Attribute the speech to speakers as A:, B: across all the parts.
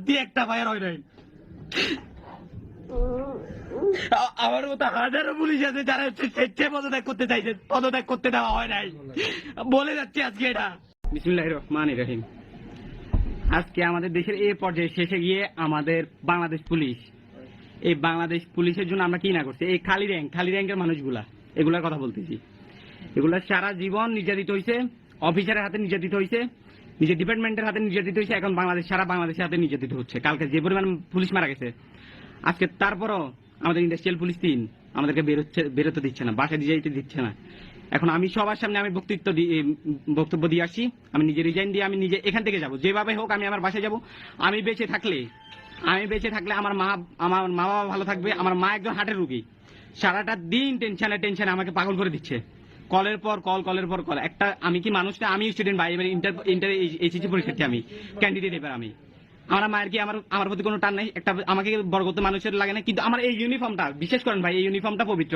A: দিয়ে একটা ফায়ার হয় নাই। আমার মতো হাজারো পুলিশ আছে যারা স্বেচ্ছায় পদত্যাগ করতে চাইছে, পদত্যাগ করতে দেওয়া হয় নাই। বলে যাচ্ছি আজকে এটা। বিসমিল্লাহির রহমানির রহিম। আজকে আমাদের দেশের এই পর্যায়ে শেষে গিয়ে আমাদের বাংলাদেশ পুলিশ, এই বাংলাদেশ পুলিশের জন্য আমরা কি না করছি, এই খালি র্যাঙ্কের মানুষগুলা, এগুলার কথা বলতেছি। এগুলা সারা জীবন নির্যাতিত হয়েছে, অফিসারের হাতে নির্যাতিত হয়েছে, নিজের ডিপার্টমেন্টের হাতে নির্যাতিত হয়েছে, এখন সারা বাংলাদেশের হাতে নির্যাতিত হচ্ছে। কালকে যে পরিমাণ পুলিশ মারা গেছে, আজকে তারপরও আমাদের ইন্ডাস্ট্রিয়াল পুলিশ আমাদেরকে বেরোতে দিচ্ছে না, বাসায় যাইতে দিচ্ছে না। এখন আমি সবার সামনে আমি বক্তব্য দিয়ে আসছি, আমি নিজে রিজাইন দিয়ে আমি নিজে এখান থেকে যাব, যেভাবে হোক আমি আমার বাসায় যাব। আমি বেঁচে থাকলে আমার মা বাবা ভালো থাকবে। আমার মা একজন হার্টের রোগী, সারাটা দিন টেনশনে আমাকে পাগল করে দিচ্ছে, কলের পর কল। একটা আমি কি মানুষটা, আমি স্টুডেন্ট ভাই, এবার ইন্টার এইচএসসি পরীক্ষার্থী, আমি ক্যান্ডিডেট। এবার আমার মায়ের কি আমার প্রতি কোনো টান নাই, একটা আমাকে বড় করতে মানুষের লাগে না। কিন্তু আমার এই ইউনিফর্মটা, বিশেষ করেন ভাই, এই ইউনিফর্মটা পবিত্র।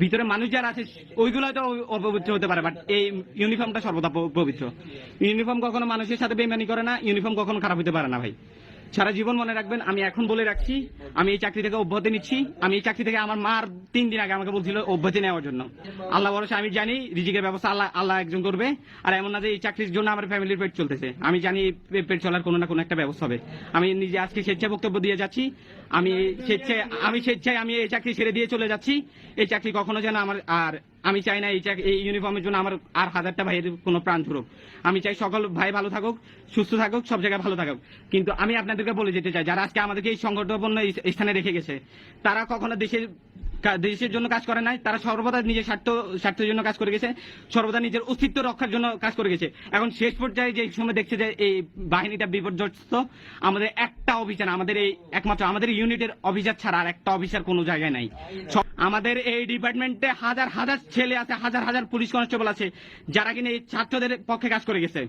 A: ভিতরে মানুষ যারা আছে ওইগুলো তো অপবিত্র হতে পারে, বাট এই ইউনিফর্মটা সর্বদা পবিত্র। ইউনিফর্ম কখনো মানুষের সাথে বেইমানি করে না, ইউনিফর্ম কখনো খারাপ হতে পারে না ভাই। সারা জীবন মনে রাখবেন। আমি এখন বলে রাখছি, আমি এই চাকরি থেকে অব্যাহতি নিচ্ছি। আমি এই চাকরি থেকে, আমার মার 3 দিন আগে আমাকে বলছিল অব্যাহতি নেওয়ার জন্য। আল্লাহ ভরসা, আমি জানি রিজিকের ব্যবস্থা আল্লাহ একজন করবে। আর এমন না যে এই চাকরির জন্য আমার ফ্যামিলির পেট চলতেছে, আমি জানি পেট চলার কোনো না কোনো একটা ব্যবস্থা হবে। আমি নিজে আজকে স্বেচ্ছায় বক্তব্য দিয়ে যাচ্ছি, আমি স্বেচ্ছায় আমি এই চাকরি ছেড়ে দিয়ে চলে যাচ্ছি। এই চাকরি কখনো যেন আমার, আর আমি চাই না এই ইউনিফর্মের জন্য আমার আর 1000টা ভাইয়ের কোনো প্রাণ ঝরুক। আমি চাই সকল ভাই ভালো থাকুক, সুস্থ থাকুক, সব জায়গায় ভালো থাকুক। কিন্তু আমি আপনাদেরকে বলে যেতে চাই, যারা আজকে আমাদেরকে এই সংকটপূর্ণ স্থানে রেখে গেছে, তারা কখনো দেশের জন্য কাজ করে নাই। তারা সর্বদা নিজের স্বার্থের জন্য কাজ করে গেছে, সর্বদা নিজের অস্তিত্ব রক্ষার জন্য কাজ করে গেছে। এখন শেষ পর্যায়ে যে সময় দেখছে যে এই বাহিনীটা বিপর্যস্ত, আমাদের একটা অফিসার, আমাদের এই একমাত্র আমাদের ইউনিটের অফিসার ছাড়া আর একটা অফিসার কোনো জায়গায় নাই। আমাদের এই ডিপার্টমেন্টে হাজার ছেলে আছে, হাজার পুলিশ কনস্টেবল আছে, যারা কিনা এই ছাত্রদের পক্ষে কাজ করে গেছে।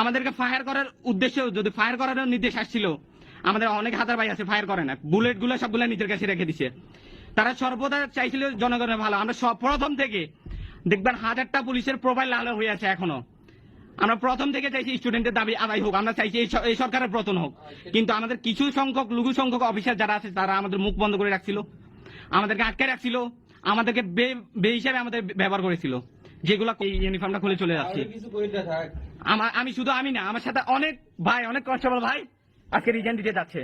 A: আমাদেরকে ফায়ার করার উদ্দেশ্যে, যদি ফায়ার করার নির্দেশ আসছিল, আমাদের অনেক হাজার ভাই আছে ফায়ার করে না, বুলেট গুলো সবগুলো নিজের কাছে রেখে দিছে। তারা সর্বদা চাইছিল জনগণের ভালো। আমরা প্রথম থেকে দেখবেন 1000টা পুলিশের প্রোফাইল লাল হয়ে আছে এখনো। আমরা প্রথম থেকে চাইছি স্টুডেন্টের দাবি আদায় হোক, আমরা চাইছি এই সরকারের পতন হোক। কিন্তু আমাদের কিছু লঘু সংখ্যক অফিসার যারা আছে, তারা আমাদের মুখ বন্ধ করে রাখছিল, আমাদেরকে আটকে রাখছিল, আমাদেরকে বে হিসাবে আমাদের ব্যবহার করেছিল, যেগুলো এই ইউনিফর্মটা খুলে চলে যাচ্ছে। আমি না, আমার সাথে অনেক ভাই, অনেক কনস্টেবল ভাই আজকে রিজাইন দিতে যাচ্ছে।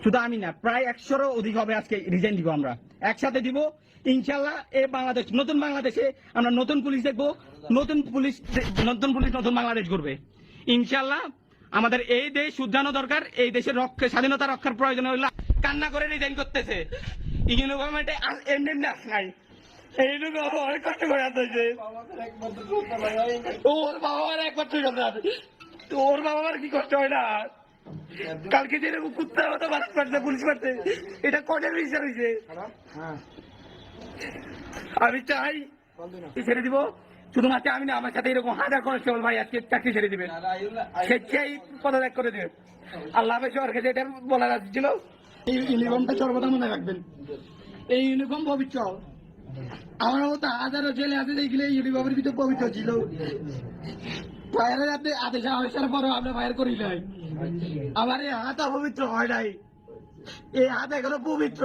A: শুধু আমি না, প্রায় 100-এরও অধিক হবে আজকে রিজাইন দিব। আমরা একসাথে দিব ইনশাল্লাহ। এই বাংলাদেশ, নতুন বাংলাদেশে আমরা নতুন পুলিশ দেখবো, নতুন পুলিশ নতুন বাংলাদেশ করবে ইনশাল্লাহ। আমাদের এই দেশ শুধরানো দরকার, এই দেশের স্বাধীনতা রক্ষার প্রয়োজন হইলে কান্না করে রিজাইন করতেছে। ইউনিফর্মে নাই, এইটুকু অনেক কষ্ট করে আসতেছে। ওর বাবা মার একমাত্র কথা আছে, ওর বাবা মার কি কষ্ট হয় না? কালকে যেরকম কুত্তার মতো বাস পাচ্ছে, পুলিশ পাচ্ছে, এটা কটের বিচার হয়েছে। আমি চাই ছেড়ে দিব, শুধুমাত্র আমি না, আমার সাথে এরকম হাজার কনস্টেবল ভাই আজকে চাকরি ছেড়ে দিবে, স্বেচ্ছাই পদত্যাগ করে দেবে। আল্লাহ হাফেজ। সরকার এটা বলার ছিল, এই ইউনিফর্মটা সর্বদা মনে রাখবেন। এই ইউনিফর্ম পবিত্র। আমার মতো হাজারো ছেলে আছে যেগুলো ইউনিফর্মের ভিতরে পবিত্র ছিল। ফায়ারের হাতে আদেশ আসার পরও আমরা ফায়ার করি নাই। আমার এই হাত অপবিত্র হয় নাই, এই হাত এখনো পবিত্র।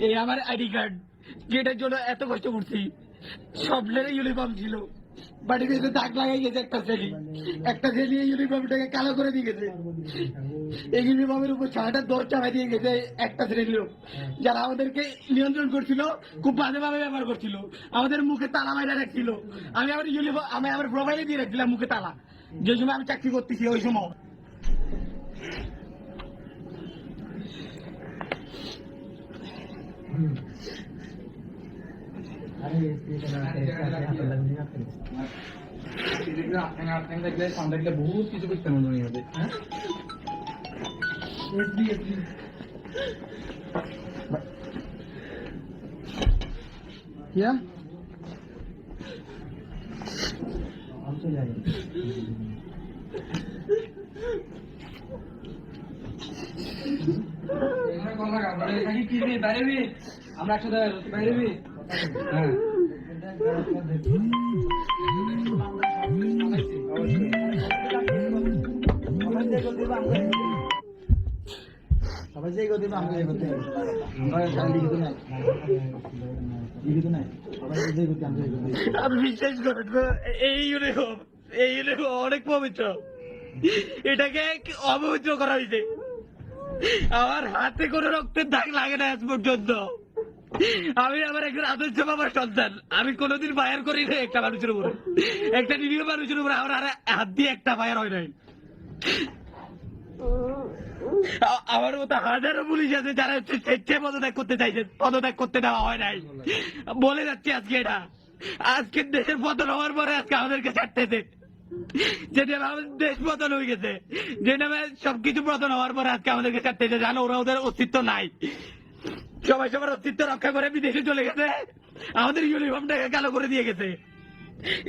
A: এই আমার আইডি কার্ড, যেটার জন্য এত কষ্ট করছি। সব ইউনিফর্ম ছিল, বাড়িতে দাগ লাগাই গেছে একটা ছেলে ইউনিফর্মটাকে কালো করে দিয়ে গেছে। এই ইউনিফর্মের উপর সারাটা দর চাপাই দিয়ে গেছে একটা শ্রেণীর লোক, যারা আমাদেরকে নিয়ন্ত্রণ করছিল, খুব বাজেভাবে ব্যবহার করছিল, আমাদের মুখে তালা মাইরা রাখছিল। আমি আমার প্রোফাইলে দিয়ে রাখছিলাম মুখে তালা, যে সময় আমি চাকরি করতেছি ওই সময়। বহুত কিছু করতে হবে। क्या আমরা একসাথে বাইরে
B: সবাই যে গতি আমরা যে গতি আমরা লিখিত নাই লিখিত নাই সবাই যে গতি আমরা যে গতি
A: আমি বিশ্বাস করেন এই ইউনিফর্ম অনেক পবিত্র, এটাকে অপবিত্র করা হয়েছে। আমার হাতে কোনো রক্তের দাগ লাগে না আজ পর্যন্ত। আমি আমার একজন আদর্শ বাবার সন্তান, আমি কোনোদিন ফায়ার করি না একটা মানুষের উপরে, একটা নিরীহ মানুষের উপরে আমার হাত দিয়ে একটা ফায়ার হয় নাই। আমার মতো হাজারো পুলিশ আছে যারা স্বেচ্ছায় পদত্যাগ করতে চাইছে, পদত্যাগ করতে দেওয়া হয় নাই। বলে যাচ্ছি আজকে এটা, আজকে দেশের পতন হওয়ার পরে আজকে আমাদেরকে ছাড়তেছে, যে নামে আমাদের দেশ পতন হয়ে গেছে, যে নামে সবকিছু পতন হওয়ার পরে আজকে আমাদেরকে ছাড়তেছে। জানো ওরা ওদের অস্তিত্ব নাই, সবাই সবার অস্তিত্ব রক্ষা করে বিদেশে চলে গেছে, আমাদের ইউনিফর্মটাকে কালো করে দিয়ে গেছে।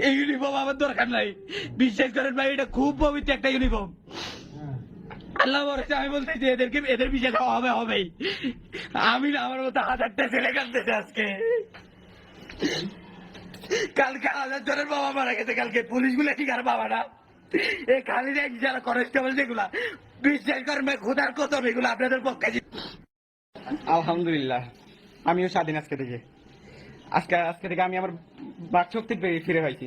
A: এই ইউনিফর্ম আমার দরকার নাই, বিশ্বাস করেন ভাই, এটা খুব পবিত্র একটা ইউনিফর্ম। আল্লাহ ভরসা আমি বলতেছি এদেরকে, এদের বিচার হবেই। আমি না আমার মতো হাজারটা ছেলে কাঁদতেছে আজকে। কালকে 1000 জনের বাবা মারা গেছে, কালকে পুলিশগুলো ঠিক আর বাবা না, এই খালি যারা কনস্টেবল যেগুলা, বিশ্বাস করেন ভাই খোদার কসম এগুলো আপনাদের পক্ষে। আলহামদুলিল্লাহ আমিও স্বাধীন আজকে থেকে, আজকে থেকে আমি আমার বাকশক্তি ফিরে পাইছি।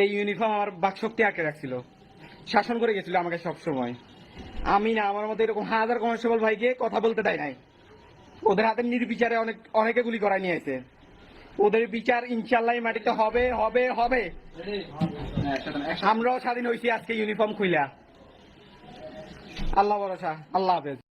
A: এই ইউনিফর্ম আমার বাকশক্তি আটকে রাখছিল, শাসন করে গেছিল আমাকে সব সময়। আমি না আমার মতো এরকম হাজার কনস্টেবল ভাইকে কথা বলতে দেয় নাই। ওদের হাতে নির্বিচারে অনেকে গুলি করাই নিয়ে আসে। ওদের বিচার ইনশাল্লাহ মাটিতে হবে হবে হবে। আমরাও স্বাধীন হয়েছি আজকে ইউনিফর্ম খুইলা। আল্লাহ ভরসা, আল্লাহ হাফেজ।